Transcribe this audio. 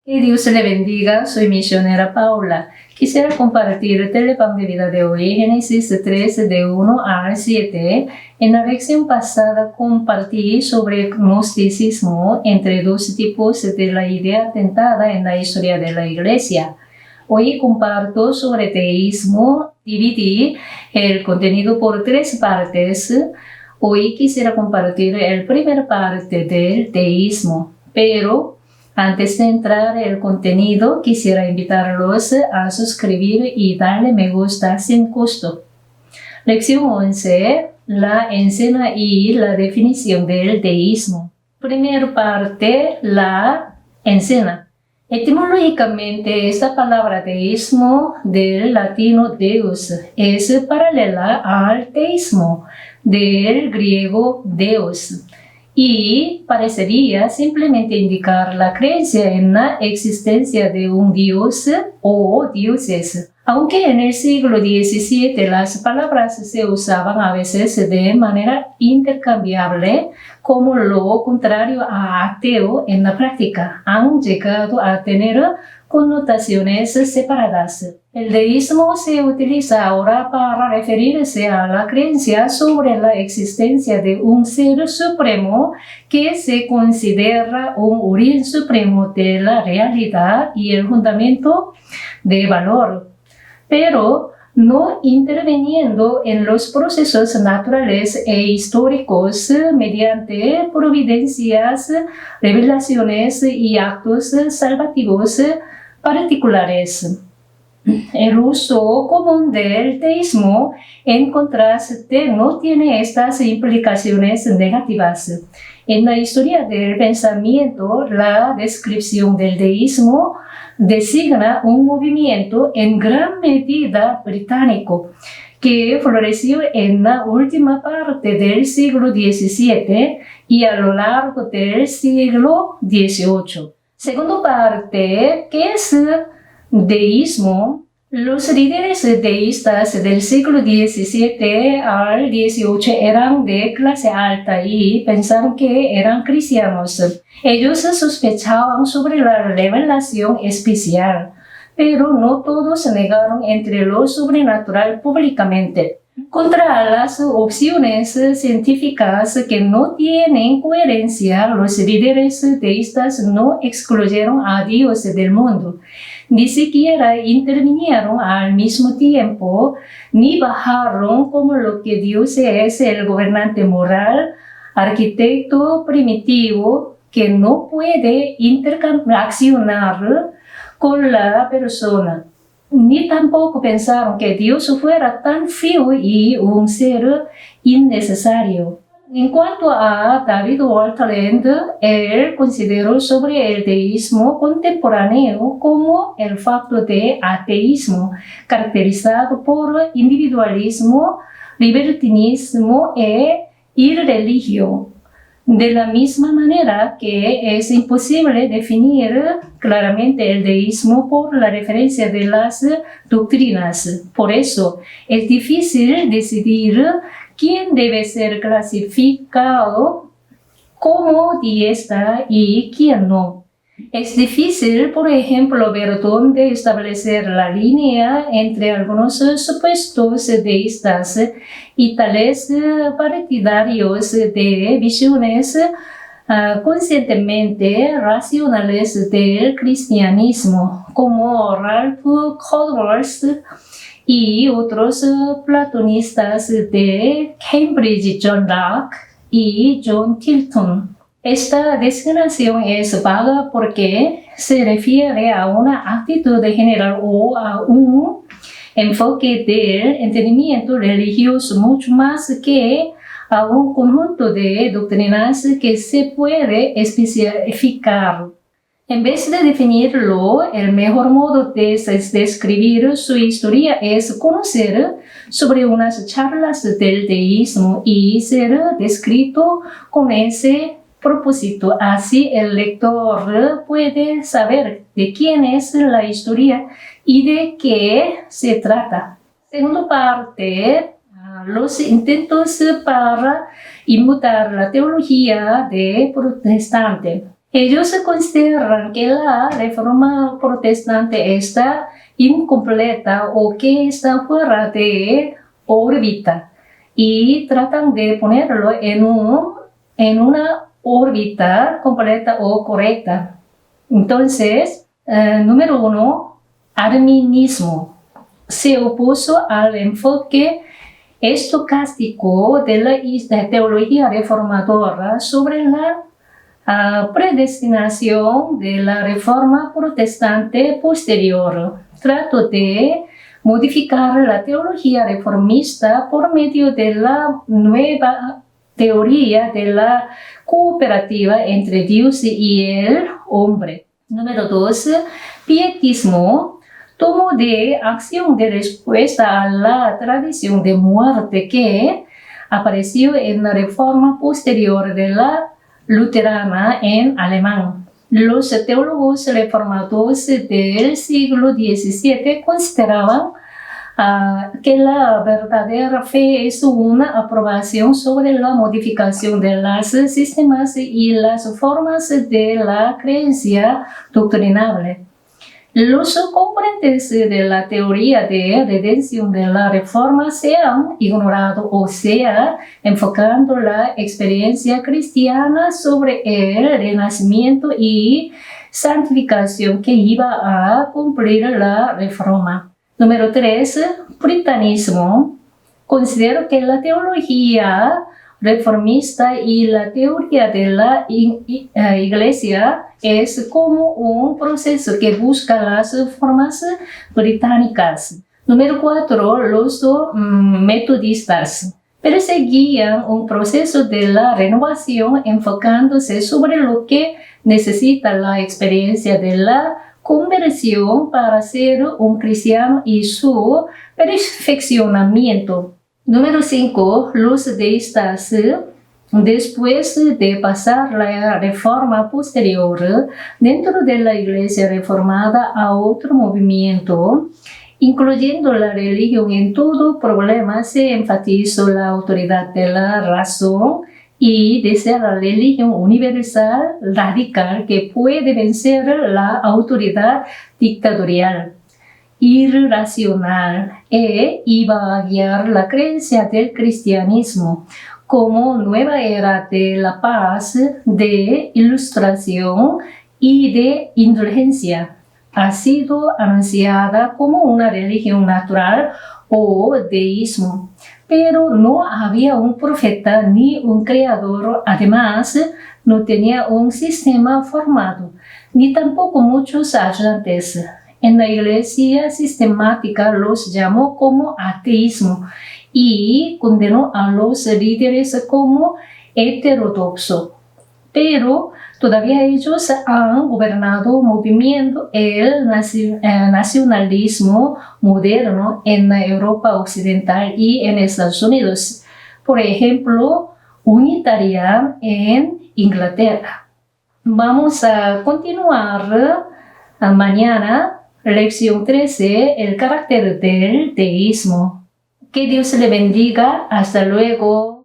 Que Dios le bendiga, soy misionera Paula. Quisiera compartir el pan de vida de hoy, Génesis 3, de 1 al 7. En la lección pasada compartí sobre gnosticismo entre dos tipos de la idea tentada en la historia de la Iglesia. Hoy comparto sobre teísmo, dividí el contenido por 3 partes. Hoy quisiera compartir la primera parte del teísmo, pero antes de entrar en el contenido, quisiera invitarlos a suscribir y darle me gusta sin costo. Lección 11. La escena y la definición del teísmo. Primera parte, la escena. Etimológicamente, esta palabra teísmo del latino deus es paralela al teísmo del griego deus, y parecería simplemente indicar la creencia en la existencia de un dios o dioses. Aunque en el siglo XVII las palabras se usaban a veces de manera intercambiable, como lo contrario a ateo en la práctica, han llegado a tener connotaciones separadas. El deísmo se utiliza ahora para referirse a la creencia sobre la existencia de un ser supremo que se considera un origen supremo de la realidad y el fundamento de valor, pero no interviniendo en los procesos naturales e históricos mediante providencias, revelaciones y actos salvativos particulares. El uso común del teísmo, en contraste, no tiene estas implicaciones negativas. En la historia del pensamiento, la descripción del deísmo designa un movimiento en gran medida británico que floreció en la última parte del siglo XVII y a lo largo del siglo XVIII. Segunda parte, ¿qué es deísmo? Los líderes deístas del siglo XVII al XVIII eran de clase alta y pensaron que eran cristianos. Ellos sospechaban sobre la revelación especial, pero no todos negaron entre lo sobrenatural públicamente. Contra las opciones científicas que no tienen coherencia, los líderes deístas no excluyeron a Dios del mundo, ni siquiera intervinieron al mismo tiempo, ni bajaron como lo que Dios es el gobernante moral, arquitecto primitivo que no puede interaccionar con la persona. Ni tampoco pensaron que Dios fuera tan frío y un ser innecesario. En cuanto a David Waltland, él consideró sobre el deísmo contemporáneo como el facto de ateísmo, caracterizado por individualismo, libertinismo e irreligión. De la misma manera que es imposible definir claramente el deísmo por la referencia de las doctrinas. Por eso es difícil decidir quién debe ser clasificado como deísta y quién no. Es difícil, por ejemplo, ver dónde establecer la línea entre algunos supuestos deístas y tales partidarios de visiones conscientemente racionales del cristianismo, como Ralph Caldwell y otros platonistas de Cambridge, John Locke y John Tilton. Esta designación es vaga porque se refiere a una actitud general o a un enfoque del entendimiento religioso mucho más que a un conjunto de doctrinas que se puede especificar. En vez de definirlo, el mejor modo de describir su historia es conocer sobre unas charlas del deísmo y ser descrito con ese propósito. Así el lector puede saber de quién es la historia y de qué se trata. Segunda parte, los intentos para inmutar la teología de protestante. Ellos consideran que la reforma protestante está incompleta o que está fuera de órbita y tratan de ponerlo en una órbita completa o correcta. Entonces, número 1, arminismo. Se opuso al enfoque estocástico de la teología reformadora sobre la predestinación de la reforma protestante posterior. Trató de modificar la teología reformista por medio de la nueva teoría de la cooperativa entre Dios y el hombre. Número 2, pietismo. Tomó de acción de respuesta a la tradición de muerte que apareció en la reforma posterior de la luterana en alemán. Los teólogos reformados del siglo XVII consideraban que la verdadera fe es una aprobación sobre la modificación de los sistemas y las formas de la creencia doctrinable. Los componentes de la teoría de redención de la Reforma se han ignorado, o sea, enfocando la experiencia cristiana sobre el renacimiento y santificación que iba a cumplir la Reforma. Número 3, puritanismo. Considero que la teología reformista y la teoría de la Iglesia es como un proceso que busca las formas británicas. Número 4, los metodistas perseguían un proceso de la renovación enfocándose sobre lo que necesita la experiencia de la conversión para ser un cristiano y su perfeccionamiento. Número 5, los deístas. Después de pasar la reforma posterior dentro de la Iglesia reformada a otro movimiento, incluyendo la religión en todo problema, se enfatizó la autoridad de la razón y desea la religión universal radical que puede vencer la autoridad dictatorial irracional e iba a guiar la creencia del cristianismo como nueva era de la paz, de ilustración y de indulgencia. Ha sido anunciada como una religión natural o deísmo, pero no había un profeta ni un creador. Además, no tenía un sistema formado, ni tampoco muchos ayudantes. En la Iglesia sistemática los llamó como ateísmo y condenó a los líderes como heterodoxos. Pero todavía ellos han gobernado moviendo el nacionalismo moderno en la Europa occidental y en Estados Unidos. Por ejemplo, unitaria en Inglaterra. Vamos a continuar mañana. Lección 13, el carácter del teísmo. Que Dios le bendiga. Hasta luego.